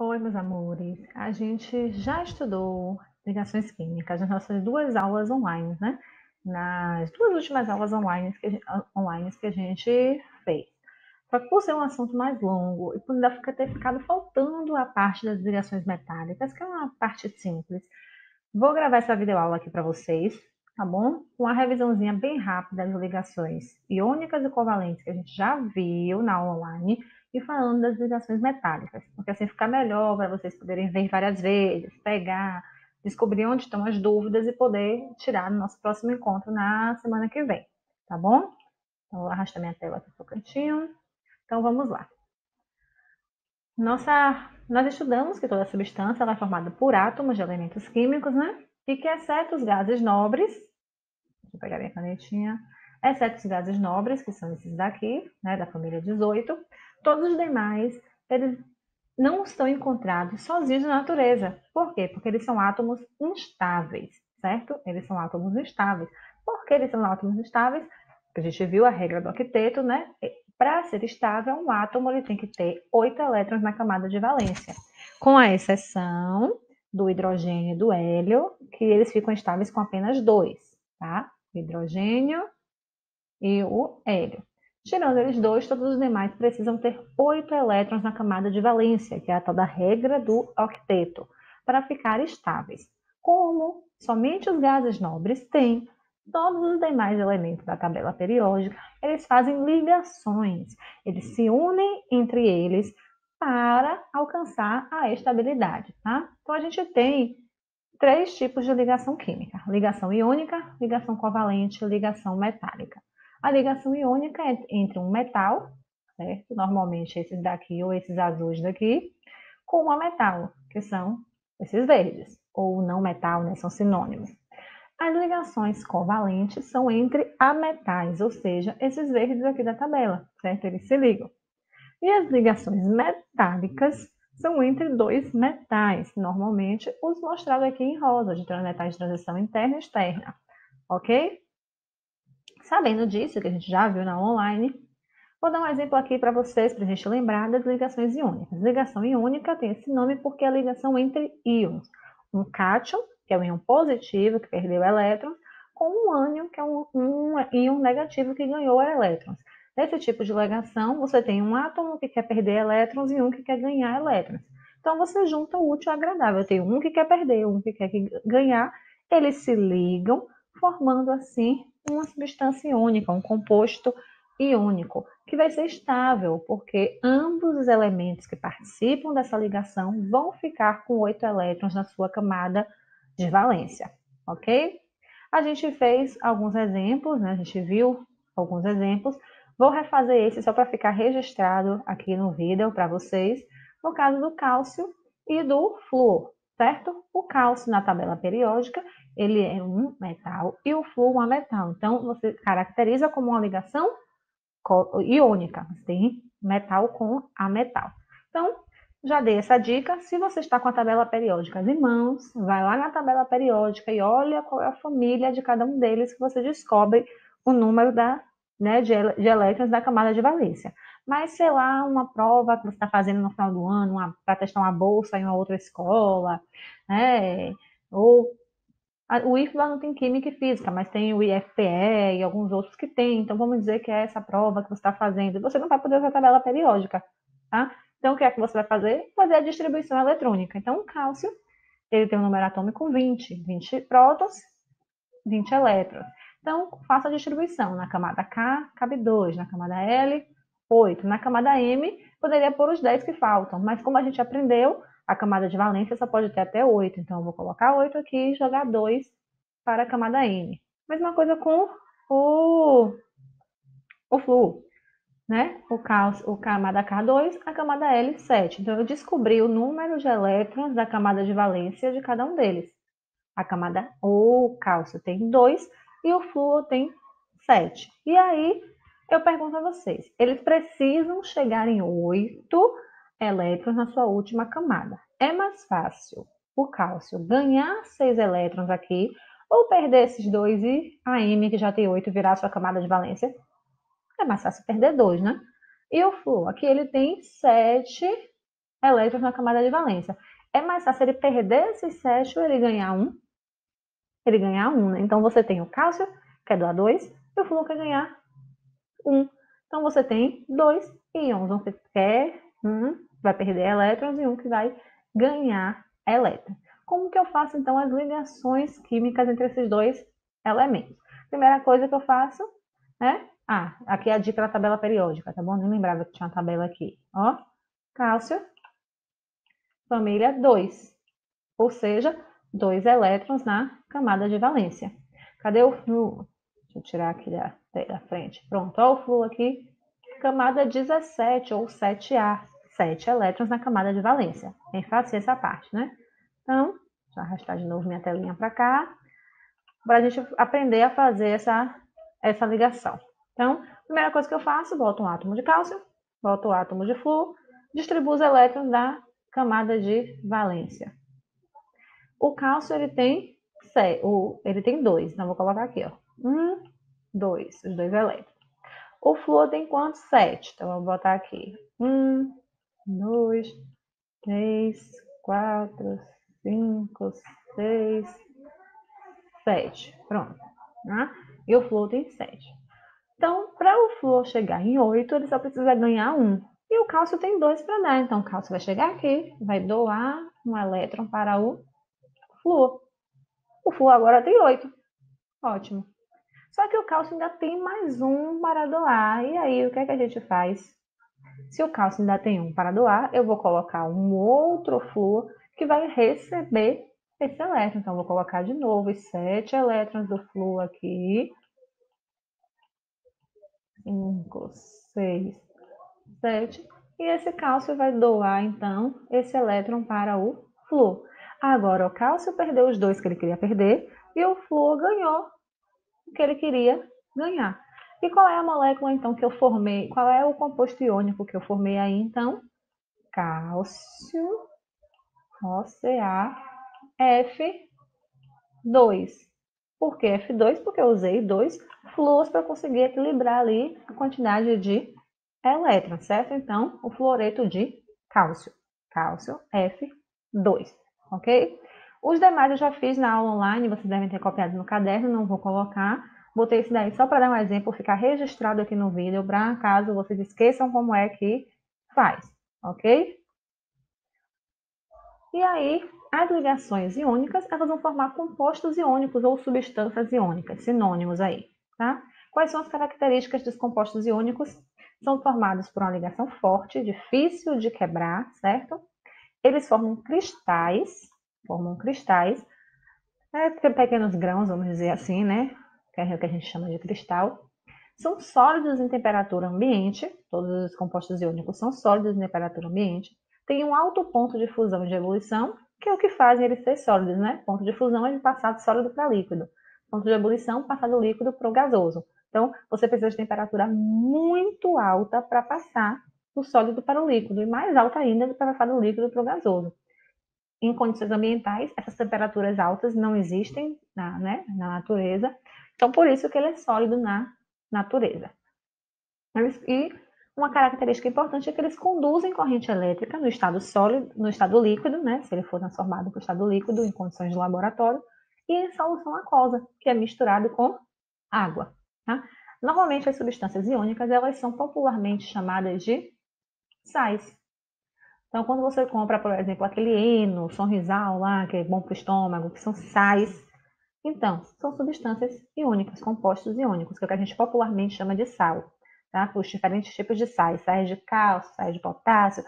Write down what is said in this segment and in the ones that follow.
Oi, meus amores. A gente já estudou ligações químicas nas nossas duas aulas online, né? Nas duas últimas aulas online que a gente fez. Só que por ser um assunto mais longo e por ainda ter ficado faltando a parte das ligações metálicas, que é uma parte simples, vou gravar essa videoaula aqui para vocês, tá bom? Com uma revisãozinha bem rápida das ligações iônicas e covalentes que a gente já viu na aula online e falando das ligações metálicas, porque assim fica melhor para vocês poderem ver várias vezes, pegar, descobrir onde estão as dúvidas e poder tirar no nosso próximo encontro na semana que vem, tá bom? Então, vou arrastar minha tela aqui para o cantinho. Então, vamos lá. Nós estudamos que toda substância ela é formada por átomos de elementos químicos, né? E que, exceto os gases nobres, deixa eu pegar minha canetinha, exceto os gases nobres, que são esses daqui, né, da família 18, todos os demais, eles não estão encontrados sozinhos na natureza. Por quê? Porque eles são átomos instáveis, certo? Eles são átomos instáveis. Por que eles são átomos instáveis? Porque a gente viu a regra do octeto, né? Para ser estável, um átomo ele tem que ter 8 elétrons na camada de valência, com a exceção do hidrogênio e do hélio, que eles ficam estáveis com apenas 2, tá? O hidrogênio e o hélio. Tirando eles dois, todos os demais precisam ter 8 elétrons na camada de valência, que é a tal da regra do octeto, para ficar estáveis. Como somente os gases nobres têm, todos os demais elementos da tabela periódica, eles fazem ligações, eles se unem entre eles para alcançar a estabilidade, tá? Então a gente tem três tipos de ligação química: ligação iônica, ligação covalente e ligação metálica. A ligação iônica é entre um metal, certo? Normalmente esses daqui ou esses azuis daqui, com uma metal, que são esses verdes, ou não metal, né? São sinônimos. As ligações covalentes são entre ametais, ou seja, esses verdes aqui da tabela, certo? Eles se ligam. E as ligações metálicas são entre dois metais, normalmente os mostrados aqui em rosa, de metais de transição interna e externa, ok? Sabendo disso, que a gente já viu na online, vou dar um exemplo aqui para vocês, para a gente lembrar das ligações iônicas. Ligação iônica tem esse nome porque é a ligação entre íons. Um cátion, que é o íon positivo, que perdeu elétrons, com um ânion, que é um íon negativo, que ganhou elétrons. Nesse tipo de ligação, você tem um átomo que quer perder elétrons e um que quer ganhar elétrons. Então, você junta o útil ao agradável. Tem um que quer perder, um que quer ganhar. Eles se ligam, formando assim uma substância iônica, um composto iônico, que vai ser estável, porque ambos os elementos que participam dessa ligação vão ficar com 8 elétrons na sua camada de valência, ok? A gente fez alguns exemplos, né? A gente viu alguns exemplos. Vou refazer esse só para ficar registrado aqui no vídeo para vocês, no caso do cálcio e do flúor, certo? O cálcio na tabela periódica, ele é um metal e o flúor um metal. Então, você caracteriza como uma ligação iônica, tem metal com ametal. Então, já dei essa dica. Se você está com a tabela periódica em mãos, vai lá na tabela periódica e olha qual é a família de cada um deles, que você descobre o número de elétrons da camada de valência. Mas, sei lá, uma prova que você está fazendo no final do ano, para testar uma bolsa em uma outra escola, né? Ou o IFBA não tem química e física, mas tem o IFPE e alguns outros que tem. Então, vamos dizer que é essa prova que você está fazendo. Você não vai poder usar a tabela periódica, tá? Então, o que é que você vai fazer? Fazer a distribuição eletrônica. Então, o cálcio, ele tem um número atômico 20 prótons, 20 elétrons. Então, faça a distribuição. Na camada K, cabe 2. Na camada L, 8. Na camada M, poderia pôr os 10 que faltam. Mas como a gente aprendeu, a camada de valência só pode ter até 8. Então, eu vou colocar 8 aqui e jogar 2 para a camada M. Mesma coisa com o flúor, né? O camada K2, a camada L, 7. Então, eu descobri o número de elétrons da camada de valência de cada um deles. O cálcio tem 2 e o flúor tem 7. E aí, eu pergunto a vocês, eles precisam chegar em 8 elétrons na sua última camada. É mais fácil o cálcio ganhar 6 elétrons aqui ou perder esses 2 e a M, que já tem 8, virar a sua camada de valência? É mais fácil perder 2, né? E o flúor, aqui ele tem 7 elétrons na camada de valência. É mais fácil ele perder esses 7 ou ele ganhar 1? Ele ganhar 1, né? Então, você tem o cálcio, que quer doar 2, e o flúor quer ganhar 1. Então, você tem 2 íons. Um que quer, vai perder elétrons e um que vai ganhar elétrons. Como que eu faço, então, as ligações químicas entre esses dois elementos? Primeira coisa que eu faço, né? Aqui é a dica da tabela periódica, tá bom? Nem lembrava que tinha uma tabela aqui. Ó, cálcio, família 2. Ou seja, 2 elétrons na camada de valência. Cadê o flúor? Deixa eu tirar aqui da frente. Pronto, ó o flúor aqui. Camada 17 ou 7A. 7 elétrons na camada de valência. Bem fácil essa parte, né? Então, deixa eu arrastar de novo minha telinha para cá. Para a gente aprender a fazer essa ligação. Então, primeira coisa que eu faço, boto um átomo de cálcio, boto o átomo de flúor, distribuo os elétrons da camada de valência. O cálcio, ele tem 2, então vou colocar aqui, ó. 2, os 2 elétrons. O flúor tem quantos? 7, então vou botar aqui. 2, 3, 4, 5, 6, 7. Pronto. Né? E o flúor tem 7. Então, para o flúor chegar em 8, ele só precisa ganhar 1. E o cálcio tem 2 para dar. Então, o cálcio vai chegar aqui, vai doar um elétron para o flúor. O flúor agora tem 8. Ótimo. Só que o cálcio ainda tem mais um para doar. E aí, o que é que a gente faz? Se o cálcio ainda tem um para doar, eu vou colocar um outro flúor que vai receber esse elétron. Então, eu vou colocar de novo os 7 elétrons do flúor aqui. 5, 6, 7. E esse cálcio vai doar, então, esse elétron para o flúor. Agora, o cálcio perdeu os 2 que ele queria perder e o flúor ganhou o que ele queria ganhar. E qual é a molécula, então, que eu formei? Qual é o composto iônico que eu formei aí, então? Cálcio, OCaF2. Por que F2? Porque eu usei 2 flúors para conseguir equilibrar ali a quantidade de elétrons, certo? Então, o fluoreto de cálcio. Cálcio F2, ok? Os demais eu já fiz na aula online, vocês devem ter copiado no caderno, não vou colocar. Botei esse daí só para dar um exemplo, ficar registrado aqui no vídeo, para caso vocês esqueçam como é que faz, ok? E aí, as ligações iônicas, elas vão formar compostos iônicos ou substâncias iônicas, sinônimos aí, tá? Quais são as características dos compostos iônicos? São formados por uma ligação forte, difícil de quebrar, certo? Eles formam cristais, pequenos grãos, vamos dizer assim, né? Que é o que a gente chama de cristal. São sólidos em temperatura ambiente, todos os compostos iônicos são sólidos em temperatura ambiente. Tem um alto ponto de fusão e de ebulição, que é o que fazem eles ser sólidos, né? Ponto de fusão é de passar de sólido para líquido. Ponto de ebulição, passar do líquido para o gasoso. Então, você precisa de temperatura muito alta para passar do sólido para o líquido, e mais alta ainda para passar do líquido para o gasoso. Em condições ambientais, essas temperaturas altas não existem na natureza, então por isso que ele é sólido na natureza. E uma característica importante é que eles conduzem corrente elétrica no estado sólido, no estado líquido, né? Se ele for transformado para o estado líquido em condições de laboratório, e em solução aquosa, que é misturado com água. Tá? Normalmente as substâncias iônicas elas são popularmente chamadas de sais. Então, quando você compra, por exemplo, aquele Eno, Sonrisal lá, que é bom para o estômago, que são sais, então, são substâncias iônicas, compostos iônicos, que é o que a gente popularmente chama de sal. Tá? Os diferentes tipos de sais, sais de cálcio, sais de potássio,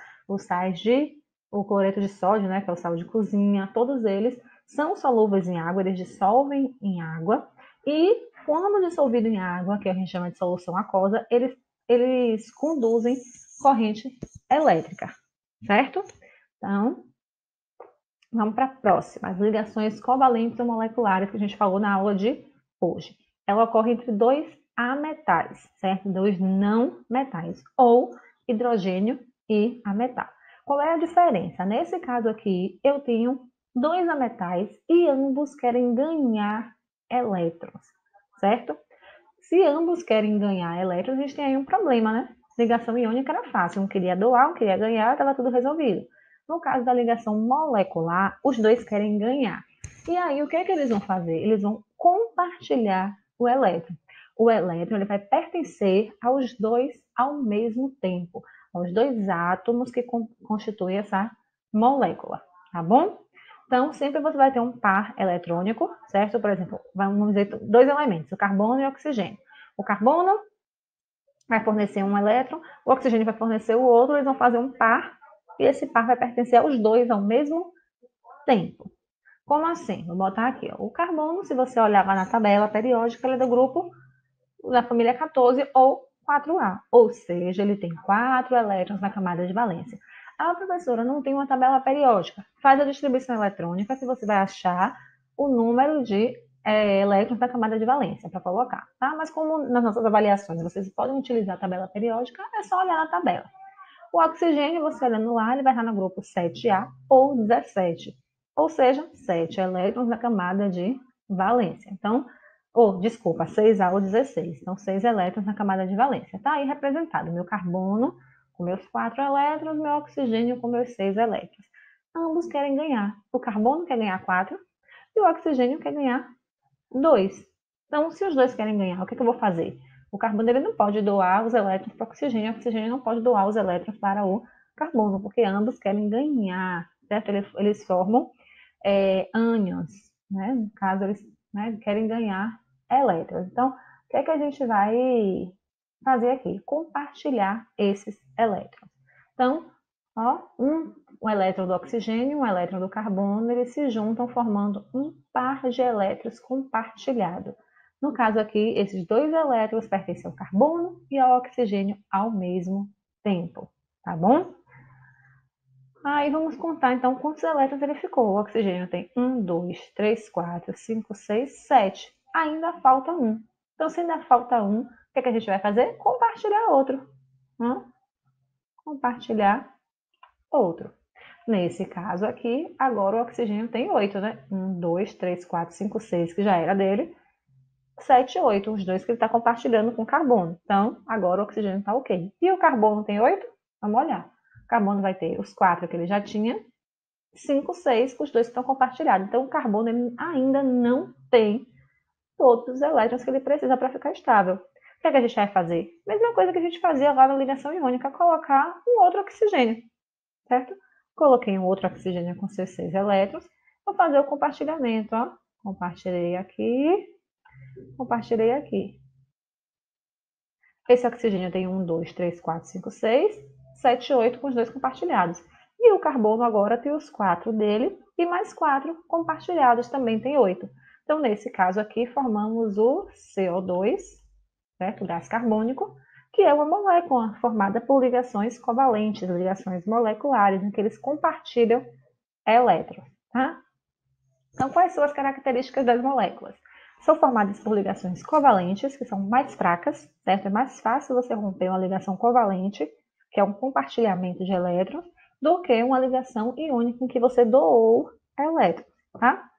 o cloreto de sódio, né, que é o sal de cozinha, todos eles são solúveis em água, eles dissolvem em água, e quando dissolvido em água, que a gente chama de solução aquosa, eles conduzem corrente elétrica, certo? Então, vamos para a próxima, as ligações covalentes ou moleculares que a gente falou na aula de hoje. Ela ocorre entre 2 ametais, certo? 2 não metais, ou hidrogênio e ametal. Qual é a diferença? Nesse caso aqui, eu tenho 2 ametais e ambos querem ganhar elétrons, certo? Se ambos querem ganhar elétrons, a gente tem aí um problema, né? Ligação iônica era fácil, um queria doar, um queria ganhar, estava tudo resolvido. No caso da ligação molecular, os dois querem ganhar. E aí, o que é que eles vão fazer? Eles vão compartilhar o elétron. O elétron ele vai pertencer aos dois ao mesmo tempo, aos dois átomos que constituem essa molécula, tá bom? Então, sempre você vai ter um par eletrônico, certo? Por exemplo, vamos dizer dois elementos, o carbono e o oxigênio. O carbono vai fornecer um elétron, o oxigênio vai fornecer o outro, eles vão fazer um par, e esse par vai pertencer aos dois ao mesmo tempo. Como assim? Vou botar aqui, ó. O carbono, se você olhar lá na tabela periódica, ele é do grupo da família 14 ou 4A, ou seja, ele tem 4 elétrons na camada de valência. A professora não tem uma tabela periódica. Faz a distribuição eletrônica que você vai achar o número de elétrons na camada de valência para colocar, tá? Mas como nas nossas avaliações vocês podem utilizar a tabela periódica, é só olhar na tabela. O oxigênio, você olhando lá, ele vai estar no grupo 7A ou 17, ou seja, 7 elétrons na camada de valência. Então, desculpa, 6A ou 16. Então, 6 elétrons na camada de valência. Está aí representado meu carbono com meus 4 elétrons, meu oxigênio com meus 6 elétrons. Ambos querem ganhar. O carbono quer ganhar 4 e o oxigênio quer ganhar 2. Então, se os dois querem ganhar, o que eu vou fazer? O carbono ele não pode doar os elétrons para o oxigênio não pode doar os elétrons para o carbono, porque ambos querem ganhar, certo? Eles formam ânions, né? No caso, eles querem ganhar elétrons. Então, o que é que a gente vai fazer aqui? Compartilhar esses elétrons. Então, ó, um elétron do oxigênio, um elétron do carbono, eles se juntam formando um par de elétrons compartilhado. No caso aqui, esses dois elétrons pertencem ao carbono e ao oxigênio ao mesmo tempo, tá bom? Aí vamos contar então quantos elétrons ele ficou. O oxigênio tem 1, 2, 3, 4, 5, 6, 7. Ainda falta um. Então, se ainda falta um, o que é que a gente vai fazer? Compartilhar outro. Compartilhar outro. Nesse caso aqui, agora o oxigênio tem 8, né? 1, 2, 3, 4, 5, 6, que já era dele. 7 e 8, os dois que ele está compartilhando com o carbono. Então, agora o oxigênio está ok. E o carbono tem 8? Vamos olhar. O carbono vai ter os 4 que ele já tinha, 5, 6, os dois que estão compartilhados. Então, o carbono ele ainda não tem todos os elétrons que ele precisa para ficar estável. O que é que a gente vai fazer? Mesma coisa que a gente fazia lá na ligação iônica, colocar um outro oxigênio, certo? Coloquei um outro oxigênio com seus 6 elétrons. Vou fazer o compartilhamento, ó. Compartilhei aqui. Compartilhei aqui. Esse oxigênio tem 1, 2, 3, 4, 5, 6, 7, 8 com os dois compartilhados. E o carbono agora tem os 4 dele e mais 4 compartilhados, também tem 8. Então, nesse caso aqui, formamos o CO2, certo? O gás carbônico, que é uma molécula formada por ligações covalentes, ligações moleculares, em que eles compartilham elétrons, tá? Então, quais são as características das moléculas? São formadas por ligações covalentes, que são mais fracas, certo? É mais fácil você romper uma ligação covalente, que é um compartilhamento de elétrons, do que uma ligação iônica em que você doou elétrons, tá?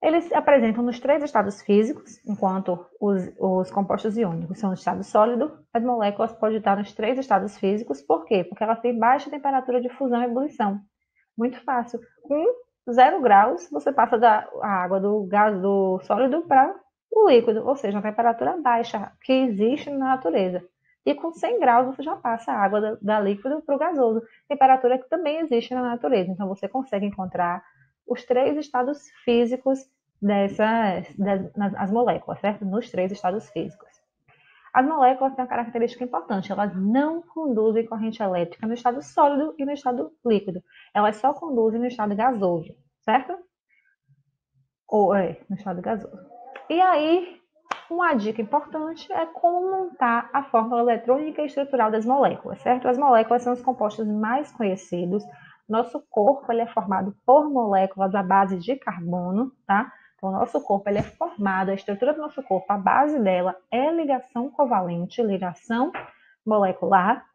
Eles apresentam nos 3 estados físicos, enquanto os compostos iônicos são no estado sólido, as moléculas podem estar nos 3 estados físicos. Por quê? Porque elas têm baixa temperatura de fusão e ebulição. Muito fácil. Com 0 graus, você passa da água do gás do sólido para o líquido, ou seja, uma temperatura baixa que existe na natureza. E com 100 graus, você já passa a água da líquido para o gasoso, temperatura que também existe na natureza. Então, você consegue encontrar os 3 estados físicos das moléculas, certo? Nos 3 estados físicos. As moléculas têm uma característica importante, elas não conduzem corrente elétrica no estado sólido e no estado líquido. Elas só conduzem no estado gasoso, certo? No estado gasoso. E aí, uma dica importante é como montar a fórmula eletrônica e estrutural das moléculas, certo? As moléculas são os compostos mais conhecidos. Nosso corpo ele é formado por moléculas à base de carbono, tá? Então, o nosso corpo ele é formado, a estrutura do nosso corpo, a base dela é ligação covalente, ligação molecular,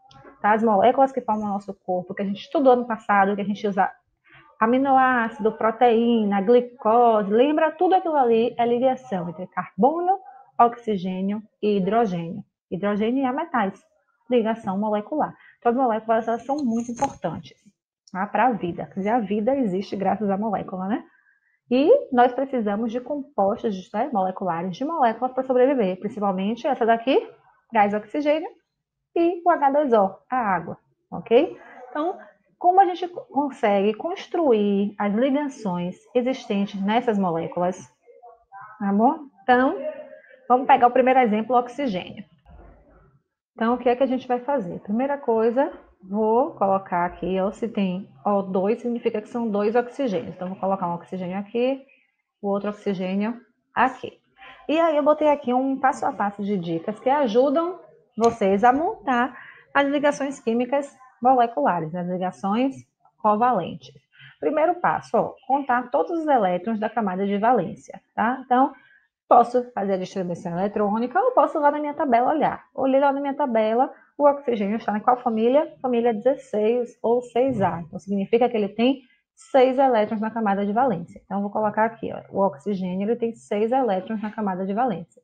tá? As moléculas que formam o nosso corpo, que a gente estudou no passado, que a gente usa aminoácido, proteína, glicose, lembra? Tudo aquilo ali é ligação entre carbono, oxigênio e hidrogênio. Hidrogênio e metais, ligação molecular. Então, as moléculas elas são muito importantes. para a vida. Quer dizer, a vida existe graças à molécula, né? E nós precisamos de compostos, né, moleculares de moléculas para sobreviver, principalmente essa daqui, gás oxigênio, e o H2O, a água, ok? Então, como a gente consegue construir as ligações existentes nessas moléculas, tá bom? Então, vamos pegar o primeiro exemplo, o oxigênio. Então, o que é que a gente vai fazer? Primeira coisa, vou colocar aqui, ó, se tem O2, significa que são 2 oxigênios. Então, vou colocar um oxigênio aqui, o outro oxigênio aqui. E aí, eu botei aqui um passo a passo de dicas que ajudam vocês a montar as ligações químicas moleculares, as ligações covalentes. Primeiro passo, ó, contar todos os elétrons da camada de valência, tá? Então, posso fazer a distribuição eletrônica ou posso lá na minha tabela olhar. Olhei lá na minha tabela, o oxigênio está em qual família? Família 16 ou 6A. Então, significa que ele tem 6 elétrons na camada de valência. Então, vou colocar aqui, ó, o oxigênio ele tem 6 elétrons na camada de valência.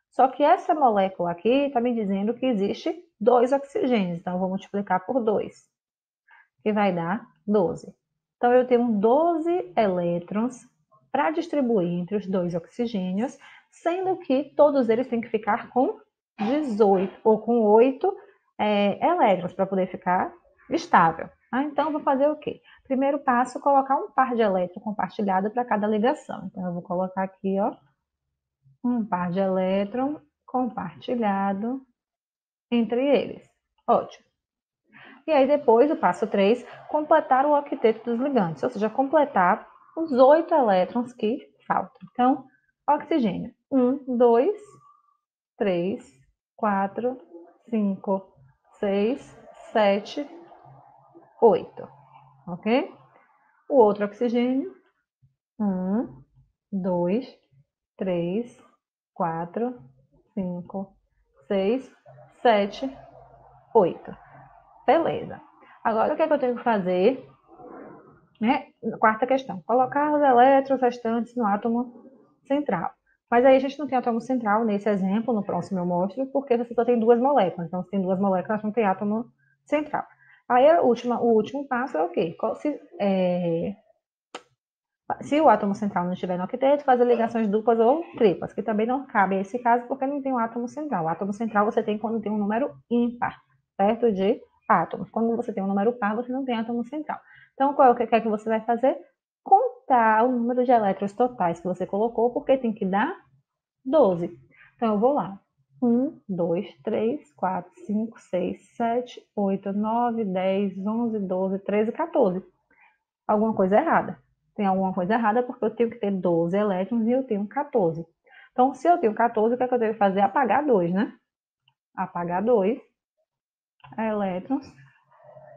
Só que essa molécula aqui está me dizendo que existe 2 oxigênios. Então, eu vou multiplicar por 2, que vai dar 12. Então, eu tenho 12 elétrons para distribuir entre os 2 oxigênios, sendo que todos eles têm que ficar com 18 ou com 8 elétrons para poder ficar estável. Então, vou fazer o quê? Primeiro passo, colocar um par de elétrons compartilhado para cada ligação. Então, eu vou colocar aqui, ó, um par de elétrons compartilhado entre eles. Ótimo. E aí, depois, o passo 3, completar o octeto dos ligantes, ou seja, completar os 8 elétrons que faltam. Então, oxigênio. 1, 2, 3, 4, 5, 6, 7, 8. Ok? O outro oxigênio. 1, 2, 3, 4, 5, 6, 7, 8. Beleza. Agora, o que é que eu tenho que fazer? Né? Quarta questão, colocar os elétrons restantes no átomo central. Mas aí a gente não tem átomo central nesse exemplo, no próximo eu mostro, porque você só tem 2 moléculas. Então, se tem 2 moléculas, não tem átomo central. Aí o último passo é o quê? Se o átomo central não estiver no octeto, fazer ligações duplas ou triplas, que também não cabe esse caso, porque não tem um átomo central. O átomo central você tem quando tem um número ímpar, perto de átomos. Quando você tem um número par, você não tem átomo central. Então, qual é o que é que você vai fazer? Contar o número de elétrons totais que você colocou, porque tem que dar 12. Então, eu vou lá. 1, 2, 3, 4, 5, 6, 7, 8, 9, 10, 11, 12, 13, 14. Alguma coisa errada. Tem alguma coisa errada porque eu tenho que ter 12 elétrons e eu tenho 14. Então, se eu tenho 14, o que é que eu devo fazer? Apagar 2, né? Apagar 2 elétrons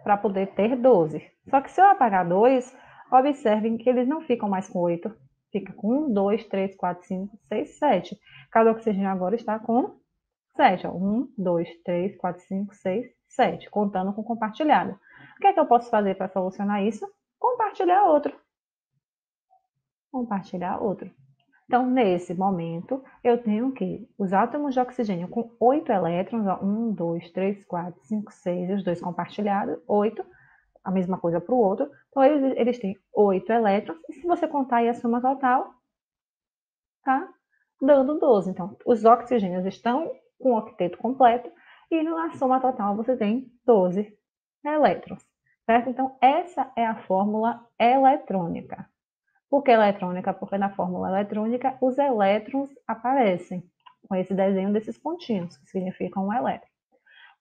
para poder ter 12. Só que se eu apagar 2, observem que eles não ficam mais com 8. Fica com 1, 2, 3, 4, 5, 6, 7. Cada oxigênio agora está com 7. 1, 2, 3, 4, 5, 6, 7. Contando com compartilhado. O que é que eu posso fazer para solucionar isso? Compartilhar outro. Compartilhar outro. Então, nesse momento, eu tenho que os átomos de oxigênio com 8 elétrons, ó, 1, 2, 3, 4, 5, 6, os dois compartilhados, 8, a mesma coisa para o outro. Então, eles têm 8 elétrons, e se você contar aí a soma total, tá dando 12. Então, os oxigênios estão com o octeto completo, e na soma total você tem 12 elétrons, certo? Então, essa é a fórmula eletrônica. Por que eletrônica? Porque na fórmula eletrônica os elétrons aparecem com esse desenho desses pontinhos, que significam um elétron.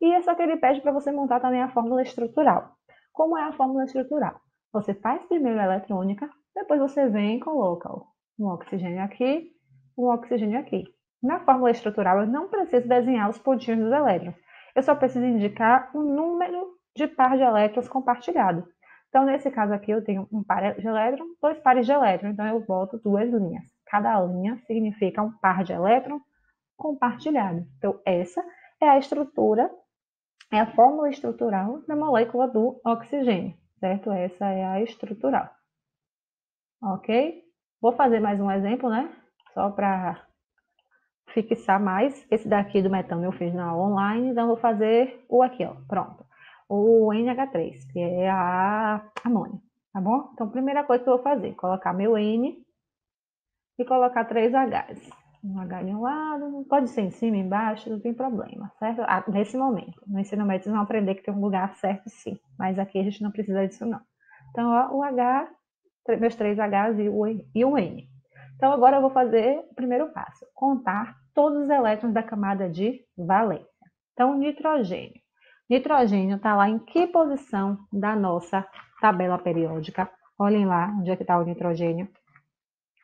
E é só que ele pede para você montar também a fórmula estrutural. Como é a fórmula estrutural? Você faz primeiro a eletrônica, depois você vem e coloca um oxigênio aqui, um oxigênio aqui. Na fórmula estrutural eu não preciso desenhar os pontinhos dos elétrons. Eu só preciso indicar o número de par de elétrons compartilhado. Então, nesse caso aqui, eu tenho um par de elétron, 2 pares de elétron. Então, eu boto 2 linhas. Cada linha significa um par de elétron compartilhado. Então, essa é a estrutura, é a fórmula estrutural da molécula do oxigênio, certo? Essa é a estrutural. Ok? Vou fazer mais um exemplo, né? Só para fixar mais. Esse daqui do metano eu fiz na online, então vou fazer o aqui, ó. Pronto. o NH3, que é a amônia, tá bom? Então, primeira coisa que eu vou fazer, colocar meu N e colocar 3 Hs. Um H de um lado, pode ser em cima, embaixo, não tem problema, certo? Nesse momento, no ensino médio vocês vão aprender que tem um lugar certo sim, mas aqui a gente não precisa disso não. Então, ó, o H, meus 3 Hs e o N. Então, agora eu vou fazer o primeiro passo, contar todos os elétrons da camada de valência. Então, nitrogênio. Nitrogênio está lá em que posição da nossa tabela periódica? Olhem lá, onde é que está o nitrogênio.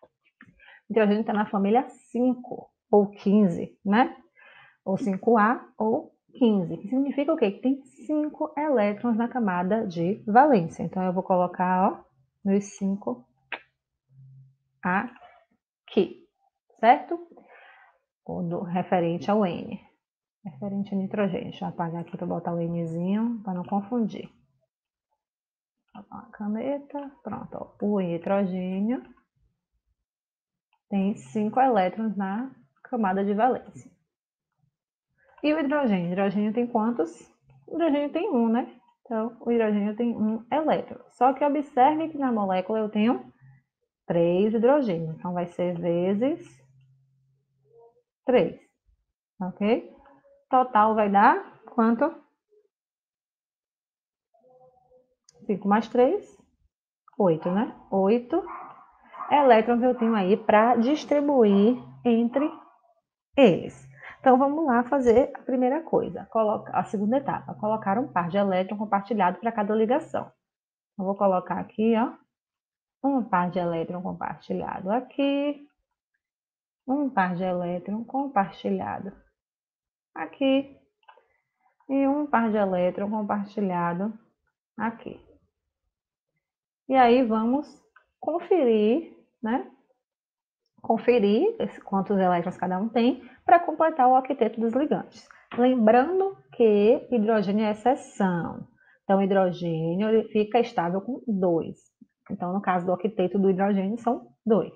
O nitrogênio está na família 5 ou 15, né? Ou 5A ou 15, que significa o quê? Que tem 5 elétrons na camada de valência. Então, eu vou colocar, ó, meus 5 aqui, certo? Referente ao N. Referente ao nitrogênio. Deixa eu apagar aqui para botar o Nzinho, para não confundir. Vou botar uma caneta. Pronto, ó. O nitrogênio tem 5 elétrons na camada de valência. E o hidrogênio? O hidrogênio tem quantos? O hidrogênio tem 1, né? Então, o hidrogênio tem 1 elétron. Só que observe que na molécula eu tenho 3 hidrogênios. Então, vai ser vezes 3. Ok? Total vai dar quanto? 5 mais 3, 8, né? 8 elétrons eu tenho aí para distribuir entre eles. Então, vamos lá fazer a primeira coisa, a segunda etapa, colocar um par de elétron compartilhado para cada ligação. Eu vou colocar aqui, ó, um par de elétron compartilhado aqui, um par de elétron compartilhado aqui e um par de elétron compartilhado aqui. E aí vamos conferir, né? Conferir quantos elétrons cada um tem para completar o octeto dos ligantes. Lembrando que hidrogênio é exceção. Então, hidrogênio ele fica estável com 2. Então, no caso do octeto do hidrogênio, são 2.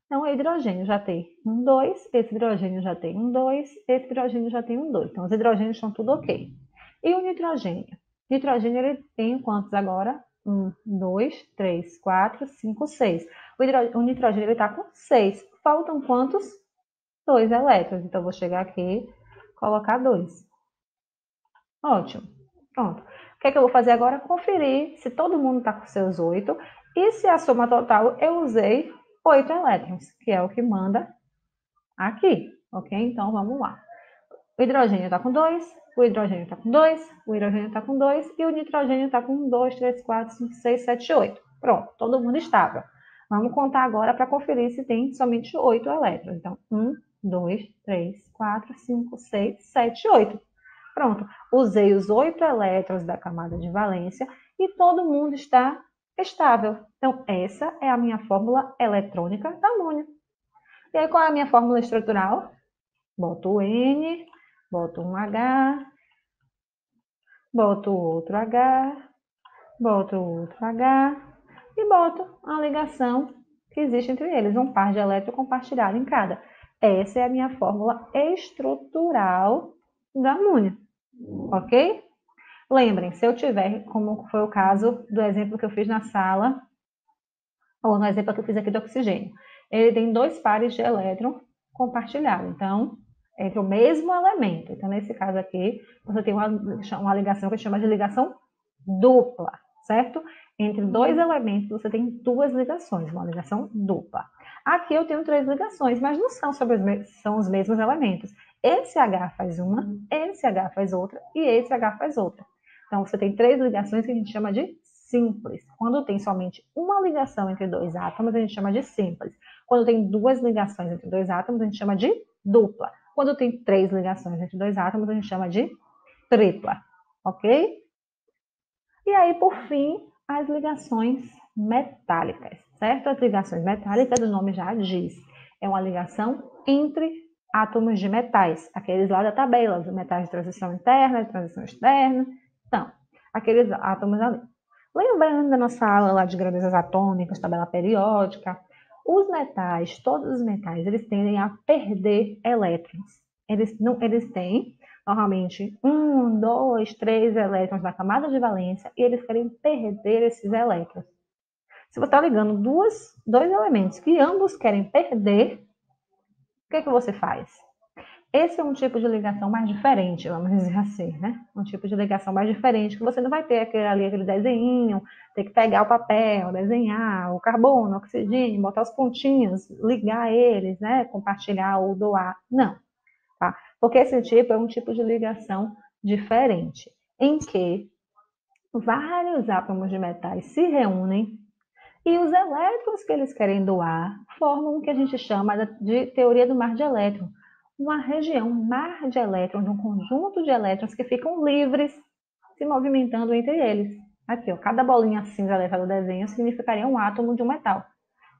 Então, o hidrogênio já tem um 2, esse hidrogênio já tem um 2, esse hidrogênio já tem um 2. Então, os hidrogênios estão tudo ok. E o nitrogênio? O nitrogênio ele tem quantos agora? 1, 2, 3, 4, 5, 6. O nitrogênio está com 6. Faltam quantos? 2 elétrons. Então, eu vou chegar aqui e colocar 2. Ótimo. Pronto. O que é que eu vou fazer agora? Conferir se todo mundo está com seus 8. E se a soma total eu usei 8 elétrons, que é o que manda aqui. Ok? Então, vamos lá. O hidrogênio está com 2, o hidrogênio está com 2, o hidrogênio está com 2 e o nitrogênio está com 1, 2, 3, 4, 5, 6, 7, 8. Pronto, todo mundo estável. Vamos contar agora para conferir se tem somente 8 elétrons. Então, 1, 2, 3, 4, 5, 6, 7, 8. Pronto, usei os 8 elétrons da camada de valência e todo mundo está estável. Então, essa é a minha fórmula eletrônica da amônia. E aí, qual é a minha fórmula estrutural? Boto o N, boto um H, boto outro H, boto outro H e boto a ligação que existe entre eles, um par de elétrons compartilhado em cada. Essa é a minha fórmula estrutural da amônia, ok? Lembrem, se eu tiver, como foi o caso do exemplo que eu fiz na sala, ou no exemplo que eu fiz aqui do oxigênio, ele tem 2 pares de elétron compartilhado. Então, entre o mesmo elemento. Então, nesse caso aqui, você tem uma ligação que a gente chama de ligação dupla, certo? Entre 2 elementos, você tem 2 ligações, uma ligação dupla. Aqui eu tenho 3 ligações, mas não são os mesmos elementos. Esse H faz uma, esse H faz outra e esse H faz outra. Então, você tem 3 ligações que a gente chama de simples. Quando tem somente uma ligação entre 2 átomos, a gente chama de simples. Quando tem 2 ligações entre 2 átomos, a gente chama de dupla. Quando tem 3 ligações entre 2 átomos, a gente chama de tripla, ok? E aí, por fim, as ligações metálicas, certo? As ligações metálicas, o nome já diz, é uma ligação entre átomos de metais, aqueles lá da tabela, os metais de transição interna, de transição externa, então, aqueles átomos ali. Lembrando da nossa aula lá de grandezas atômicas, tabela periódica, os metais, todos os metais, eles tendem a perder elétrons. Eles têm, normalmente 1, 2, 3 elétrons na camada de valência e eles querem perder esses elétrons. Se você está ligando dois elementos que ambos querem perder, o que você faz? Esse é um tipo de ligação mais diferente, vamos dizer assim, né? Um tipo de ligação mais diferente, que você não vai ter aquele desenho, ter que pegar o papel, desenhar o carbono, o oxigênio, botar os pontinhos, ligar eles, né? Compartilhar ou doar. Não, tá? Porque esse tipo é um tipo de ligação diferente, em que vários átomos de metais se reúnem e os elétrons que eles querem doar formam o que a gente chama de teoria do mar de elétrons. Uma região, um mar de elétrons, um conjunto de elétrons que ficam livres, se movimentando entre eles. Aqui, ó, cada bolinha cinza levada do desenho significaria um átomo de um metal.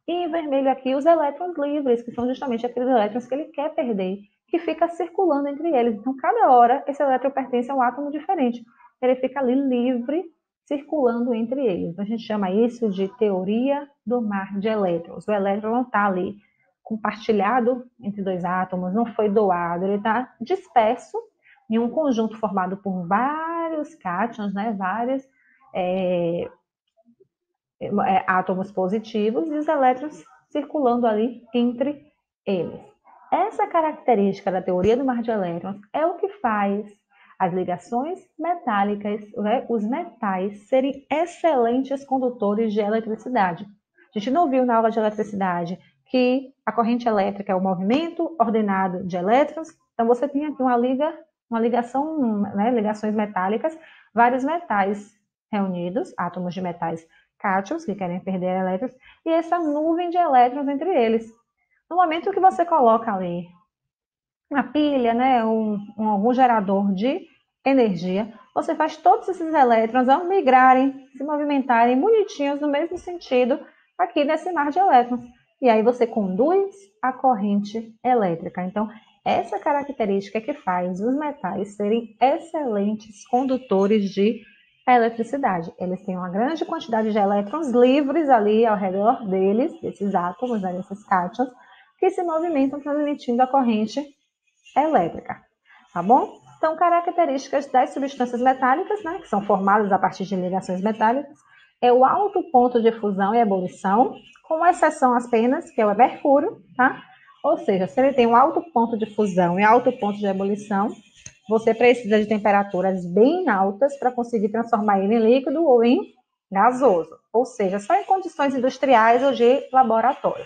E em vermelho aqui, os elétrons livres, que são justamente aqueles elétrons que ele quer perder, que fica circulando entre eles. Então, cada hora, esse elétron pertence a um átomo diferente. Ele fica ali livre, circulando entre eles. A gente chama isso de teoria do mar de elétrons. O elétron não está ali compartilhado entre dois átomos, não foi doado, ele está disperso em um conjunto formado por vários cátions, né, vários átomos positivos e os elétrons circulando ali entre eles. Essa característica da teoria do mar de elétrons é o que faz as ligações metálicas, né, os metais, serem excelentes condutores de eletricidade. A gente não viu na aula de eletricidade que a corrente elétrica é o movimento ordenado de elétrons. Então, você tem aqui uma ligação, né, ligações metálicas, vários metais reunidos, átomos de metais cátions, que querem perder elétrons, e essa nuvem de elétrons entre eles. No momento que você coloca ali uma pilha, né, algum gerador de energia, você faz todos esses elétrons ao migrarem, se movimentarem bonitinhos no mesmo sentido aqui nesse mar de elétrons. E aí você conduz a corrente elétrica. Então, essa característica é que faz os metais serem excelentes condutores de eletricidade. Eles têm uma grande quantidade de elétrons livres ali ao redor deles, desses átomos, né, desses cátions, que se movimentam transmitindo a corrente elétrica, tá bom? Então, características das substâncias metálicas, né, que são formadas a partir de ligações metálicas, é o alto ponto de fusão e ebulição, com exceção apenas, que é o mercúrio, tá? Ou seja, se ele tem um alto ponto de fusão e alto ponto de ebulição, você precisa de temperaturas bem altas para conseguir transformar ele em líquido ou em gasoso, ou seja, só em condições industriais ou de laboratório.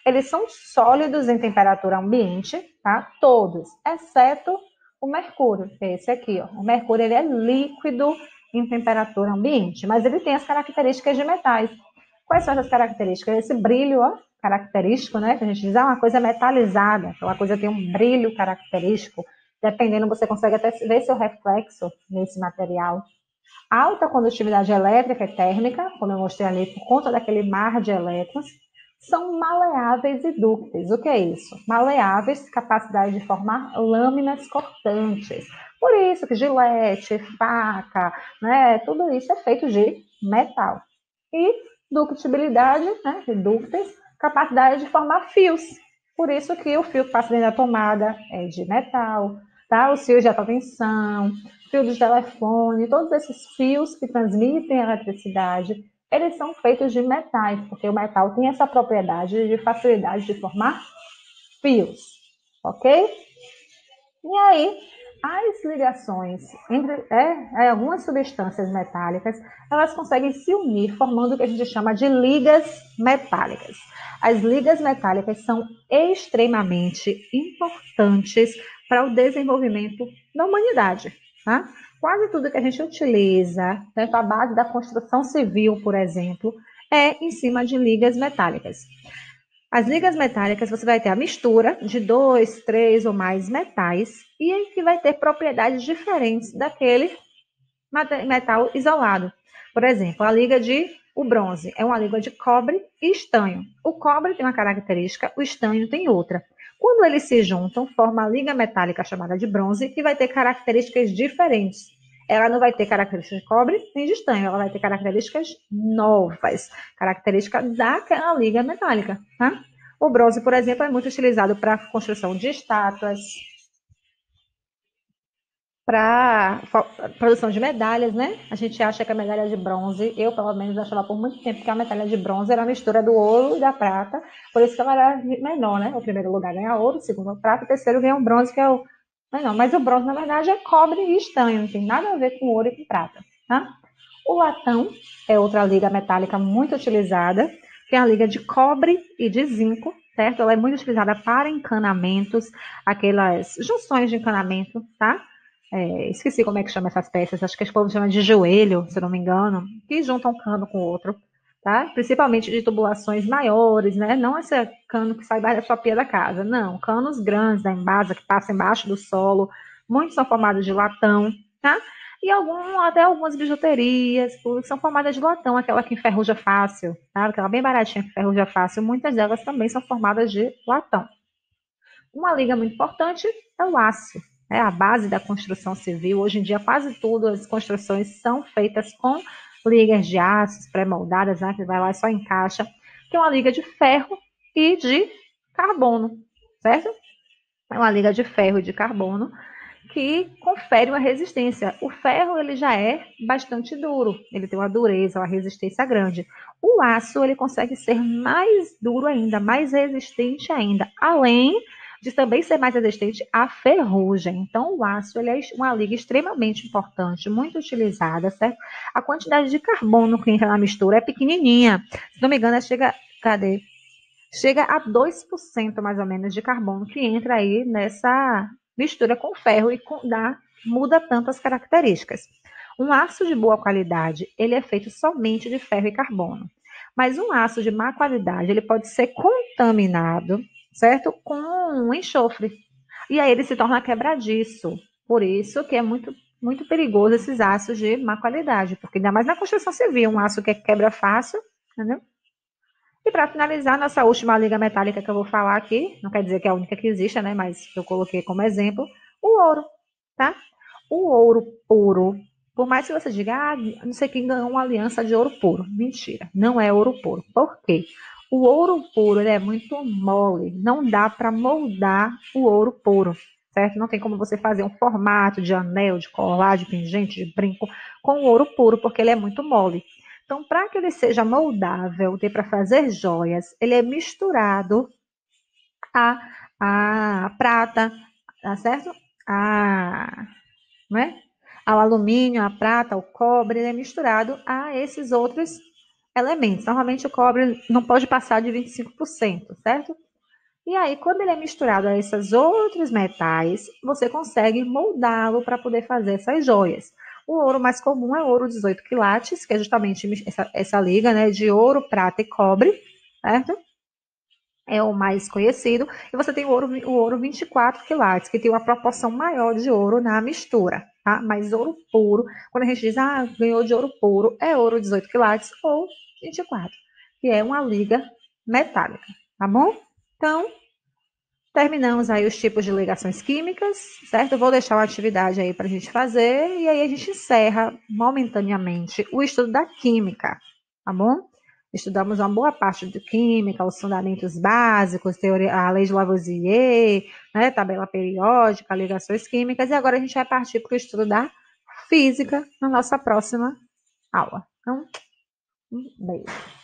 Eles são sólidos em temperatura ambiente, tá? Todos, exceto o mercúrio, que é esse aqui, ó. O mercúrio ele é líquido em temperatura ambiente, mas ele tem as características de metais. Quais são essas características? Esse brilho, ó, característico, né? Que a gente diz, uma coisa metalizada, aquela coisa tem um brilho característico. Dependendo, você consegue até ver seu reflexo nesse material. Alta condutividade elétrica e térmica, como eu mostrei ali, por conta daquele mar de elétrons. São maleáveis e dúcteis. O que é isso? Maleáveis, capacidade de formar lâminas cortantes. Por isso que gilete, faca, né, tudo isso é feito de metal. E ductibilidade, né, de dúcteis, capacidade de formar fios. Por isso que o fio que passa dentro da tomada é de metal, tá? Os fios de alta tensão, fio de telefone, todos esses fios que transmitem eletricidade, eles são feitos de metais, porque o metal tem essa propriedade de facilidade de formar fios, ok? E aí, as ligações entre algumas substâncias metálicas, elas conseguem se unir formando o que a gente chama de ligas metálicas. As ligas metálicas são extremamente importantes para o desenvolvimento da humanidade, tá? Quase tudo que a gente utiliza, né, a base da construção civil, por exemplo, é em cima de ligas metálicas. As ligas metálicas, você vai ter a mistura de 2, 3 ou mais metais e aí que vai ter propriedades diferentes daquele metal isolado. Por exemplo, a liga de o bronze é uma liga de cobre e estanho. O cobre tem uma característica, o estanho tem outra. Quando eles se juntam, forma a liga metálica chamada de bronze, que vai ter características diferentes. Ela não vai ter características de cobre nem de estanho, ela vai ter características novas, características daquela liga metálica, tá? O bronze, por exemplo, é muito utilizado para a construção de estátuas, para produção de medalhas, né? A gente acha que a medalha de bronze, eu pelo menos achava por muito tempo que a medalha de bronze era a mistura do ouro e da prata, por isso que ela era menor, né? O primeiro lugar ganha ouro, o segundo prata, o terceiro ganha o bronze, que é o menor. Mas o bronze, na verdade, é cobre e estanho, não tem nada a ver com ouro e com prata, tá? O latão é outra liga metálica muito utilizada, que é a liga de cobre e de zinco, certo? Ela é muito utilizada para encanamentos, aquelas junções de encanamento, tá? Esqueci como é que chama essas peças, acho que as povo chama de joelho, se não me engano, que juntam um cano com o outro, tá? Principalmente de tubulações maiores, né? Não esse cano que sai da sua pia da casa, não, canos grandes da embasa que passa embaixo do solo, muitos são formados de latão, tá? E até algumas bijuterias são formadas de latão, aquela que enferruja fácil, tá? Aquela bem baratinha que enferruja fácil, muitas delas também são formadas de latão. Uma liga muito importante é o aço, é a base da construção civil. Hoje em dia, quase tudo, as construções são feitas com ligas de aço pré-moldadas, né, que vai lá e só encaixa, que é uma liga de ferro e de carbono, certo? É uma liga de ferro e de carbono que confere uma resistência. O ferro ele já é bastante duro, ele tem uma dureza, uma resistência grande. O aço ele consegue ser mais duro ainda, mais resistente ainda, além de também ser mais resistente à ferrugem. Então, o aço ele é uma liga extremamente importante, muito utilizada, certo? A quantidade de carbono que entra na mistura é pequenininha. Se não me engano, cadê? Chega a 2% mais ou menos de carbono que entra aí nessa mistura com ferro e muda tanto as características. Um aço de boa qualidade, ele é feito somente de ferro e carbono. Mas um aço de má qualidade, ele pode ser contaminado, certo? Com enxofre. E aí ele se torna quebradiço. Por isso que é muito perigoso esses aços de má qualidade, porque ainda mais na construção civil, um aço que quebra fácil, entendeu? E para finalizar, nossa última liga metálica que eu vou falar aqui, não quer dizer que é a única que existe, né? Mas eu coloquei como exemplo, o ouro, tá? O ouro puro, por mais que você diga, não sei quem ganhou uma aliança de ouro puro. Mentira, não é ouro puro. Por quê? O ouro puro ele é muito mole, não dá para moldar o ouro puro, certo? Não tem como você fazer um formato de anel, de colar, de pingente, de brinco com o ouro puro, porque ele é muito mole. Então, para que ele seja moldável, dê para fazer joias, ele é misturado a prata, tá certo? Né? Ao alumínio, a prata, o cobre, ele é misturado a esses outros elementos. Normalmente o cobre não pode passar de 25%, certo? E aí, quando ele é misturado a esses outros metais, você consegue moldá-lo para poder fazer essas joias. O ouro mais comum é o ouro 18 quilates, que é justamente essa liga, né, de ouro, prata e cobre, certo? É o mais conhecido. E você tem o ouro 24 quilates, que tem uma proporção maior de ouro na mistura, tá? Mas ouro puro, quando a gente diz, ganhou de ouro puro, é ouro 18 quilates ou 24, que é uma liga metálica, tá bom? Então, terminamos aí os tipos de ligações químicas, certo? Eu vou deixar uma atividade aí para a gente fazer e aí a gente encerra momentaneamente o estudo da química, tá bom? Estudamos uma boa parte de química, os fundamentos básicos, a lei de Lavoisier, né, tabela periódica, ligações químicas, e agora a gente vai partir para o estudo da física na nossa próxima aula. Então, um beijo.